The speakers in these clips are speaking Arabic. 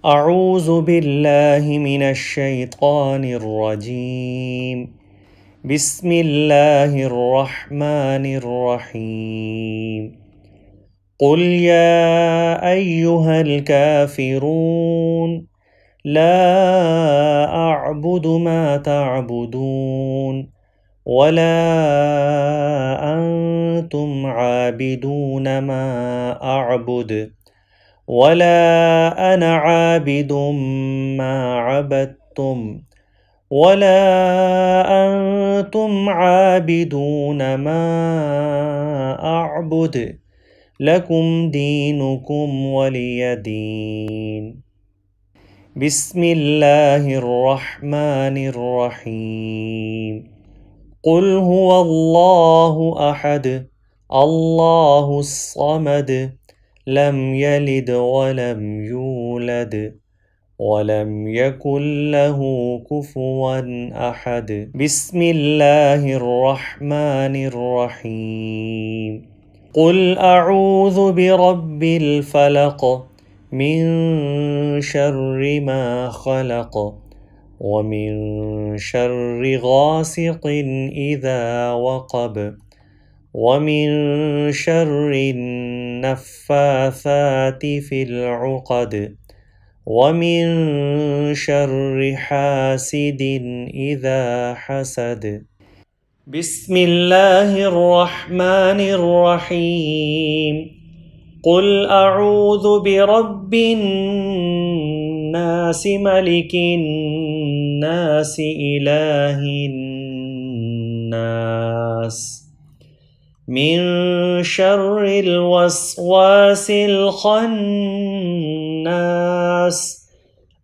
أعوذ بالله من الشيطان الرجيم. بسم الله الرحمن الرحيم. قل يا أيها الكافرون لا أعبد ما تعبدون ولا أنتم عابدون ما أعبد ولا أنا عابد ما عبدتم ولا أنتم عابدون ما أعبد لكم دينكم ولي دين. بسم الله الرحمن الرحيم. قل هو الله أحد الله الصمد لم يلد ولم يولد ولم يكن له كفوا أحد. بسم الله الرحمن الرحيم. قل أعوذ برب الفلق من شر ما خلق ومن شر غاسق إذا وقب ومن شر النفاثات في العقد ومن شر حاسد إذا حسد. بسم الله الرحمن الرحيم. قل أعوذ برب الناس ملك الناس إله الناس من شر الوسواس الخناس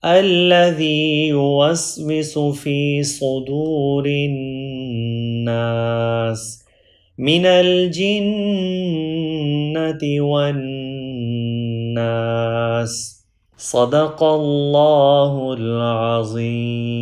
الذي يوسوس في صدور الناس من الجنة والناس. صدق الله العظيم.